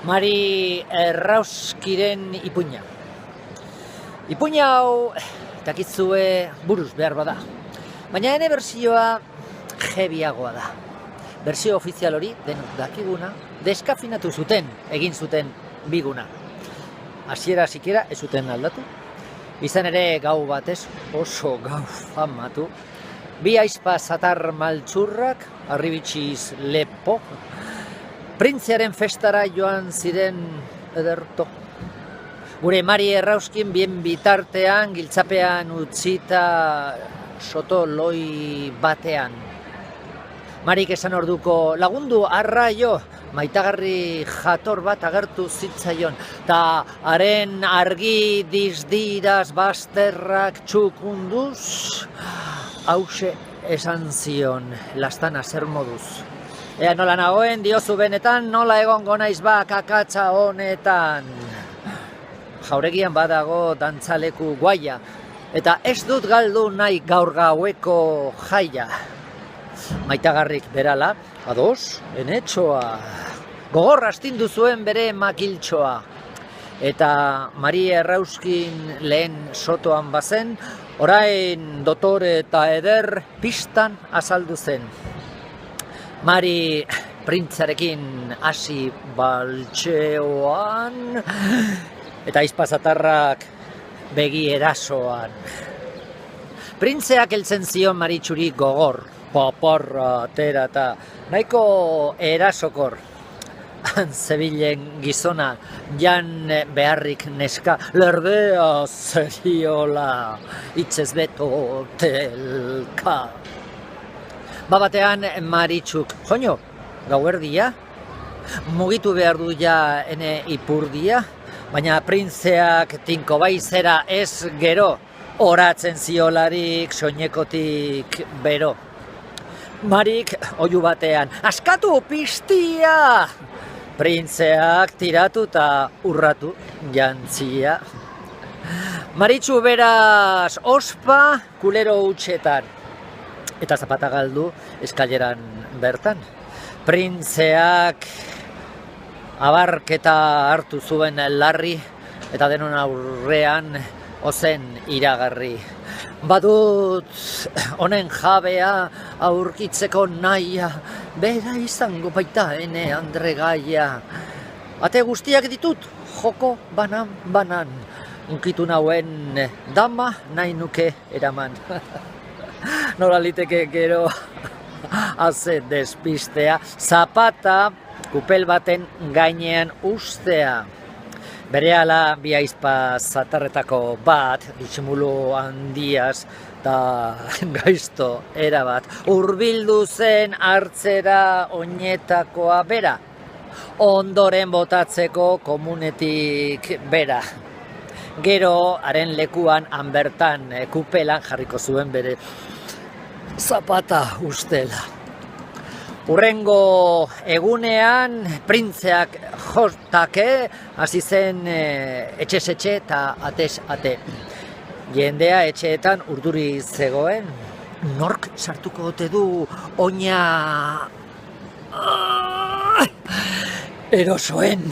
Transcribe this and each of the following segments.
Mari Errauskiren ipuina. Ipuina hau, dakizue buruz behar bada. Baina ene bersioa jebiagoa da. Bersio ofizial hori, denok dakiguna, deskafinatu zuten, egin zuten biguna. Hasiera sikera ez zuten aldatu. Izan ere gau batez oso gau famatu. Bi aizpa zatar maltsurrak, arribitsiz lepo, printzearen festara joan ziren ederto. Gure Mari Errauskin bien bitartean, giltzapean utzita soto loi batean. Marik esan orduko lagundu arraio, maitagarri jator bat agertu zitzaion, ta haren argi dizdiraz bazterrak txukunduz, hause esan zion, lastana zer moduz. Ea nola nagoen, diozu benetan, nola egongo naiz kakatza honetan. Jauregian badago dantzaleku guaia, eta ez dut galdu nahi gaur gaueko jaia. Maitagarrik berala, ados, enetxoa, gogor astindu zuen bere makiltxoa. Eta Mari Errauskin lehen sotoan bazen, orain dotore eta eder pistan azaldu zen. Mari printzarekin hasi baltxeoan, eta aizpazatarrak begi erasoan. Printzeak heltzen zion Maritxuri gogor, paparra atera eta nahiko erasokor. Han zebilen gizona, jan beharrik neska, lerdea zeriola, itzez beto telka. Batean Maritxuk, joño, gauerdia, mugitu behar du ja ene ipurdia, baina printzeak tinko baizera ez gero, oratzen ziolarik soinekotik bero. Marik oihu batean, askatu piztia! Printzeak tiratu eta urratu jantzia. Maritxu beraz ospa kulero hutsetan. Eta zapata galdu eskaileran bertan. Printzeak abarketa hartu zuen larri eta denon aurrean ozen iragarri. Badut honen jabea aurkitzeko nahia, bera izango baita ene andregaia. Ate guztiak ditut, joko banan. Unkitu nauen dama nahi nuke eraman. Nola liteke gero haze despistea, zapata kupel baten gainean ustea. Berehala bi aizpa zatarretako bat, disimulu handiaz, eta gaizto erabat. Hurbildu zen hartzera oinetakoa bera, ondoren botatzeko komunetik bera. Gero, haren lekuan, hanbertan, kupelan jarriko zuen bere zapata ustela. Urrengo egunean, printzeak jostake, hasi zen etxez etxe eta atez ate. Jendea etxeetan urduri zegoen, nork sartuko ote du oina erosoen.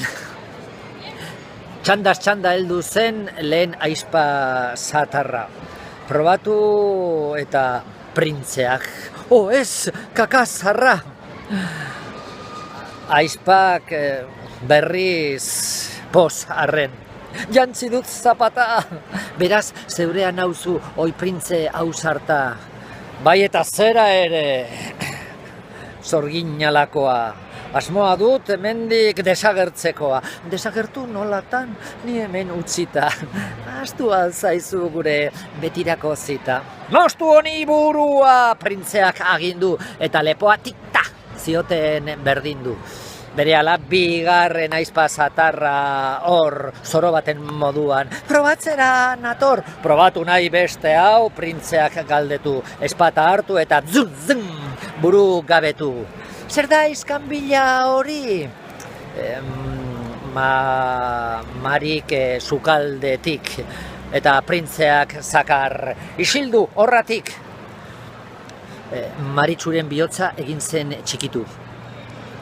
Txandaz txanda heldu zen lehen aizpa zatarra. Probatu eta printzeak, ez, kakazarra! Aizpak berriz poz arren. Jantzi dut zapata, beraz zeurean nauzu oi printze hausarta. Bai eta zera ere, zorginalakoa. Asmoa dut hemendik desagertzekoa. Desagertu nolatan, ni hemen utzita. Ahaztu alzaizu gure betirako zita. Moztu honi burua, printzeak agindu, eta lepoa tikta zioten berdindu. Berehala bigarren aizpa zatarra hor zoro baten moduan. Probatzera nator, probatu nahi beste hau, printzeak galdetu. Espata hartu eta zun, buru gabetu. Zer da iskanbila hori? Marik sukaldetik eta printzeak zakar isildu horratik. Maritxuren bihotza egin zen txikitu.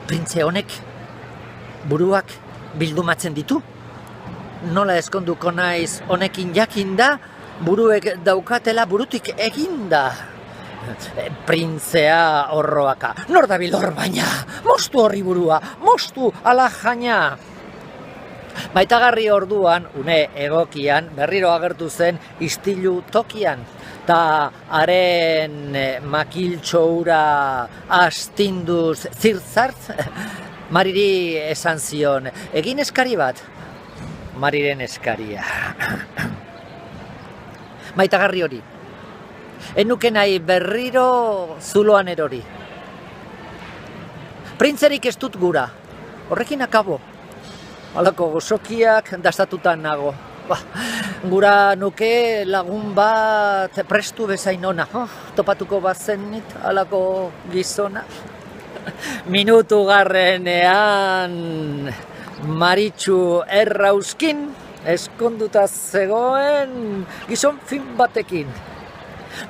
Printze honek buruak bildumatzen ditu. Nola eskonduko naiz honekin jakinda, buruek daukatela burutik eginda. Printzea horroaka, nor dabil hor baina, mostu horri burua, mostu ala jaina. Maitagarri orduan, une egokian, berriro agertu zen istilu tokian. Ta haren makiltxo hura astinduz zirtzartz, Mariri esan zion, egin eskari bat, Mariren eskaria. Maitagarri hori, enuke nahi berriro zuloan erori. Printzerik ez dut gura, horrekin akabo. Halako gozokiak dastatutan nago. Gura nuke lagun bat prestu bezain ona. Topatuko bazenit halako gizona. Minutu garrenean Maritxu errauskin eskonduta zegoen gizon fin batekin.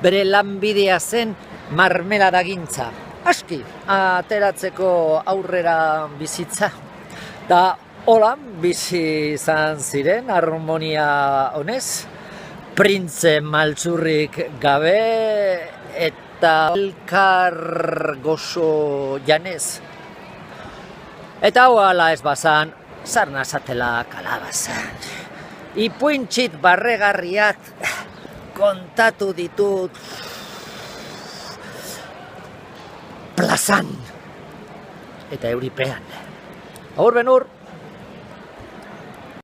Bere lanbidea zen marmeladagintza. Aski, ateratzeko aurrera bizitza. Da holan bizi izan ziren harmonia honez, printze maltzurrik gabe eta elkar gozo janez. Eta hau ala ez bazan, sarna zatela kalabazan. Ipuintxit barregarriak kontatu ditut plazan eta euripean. Agur benur!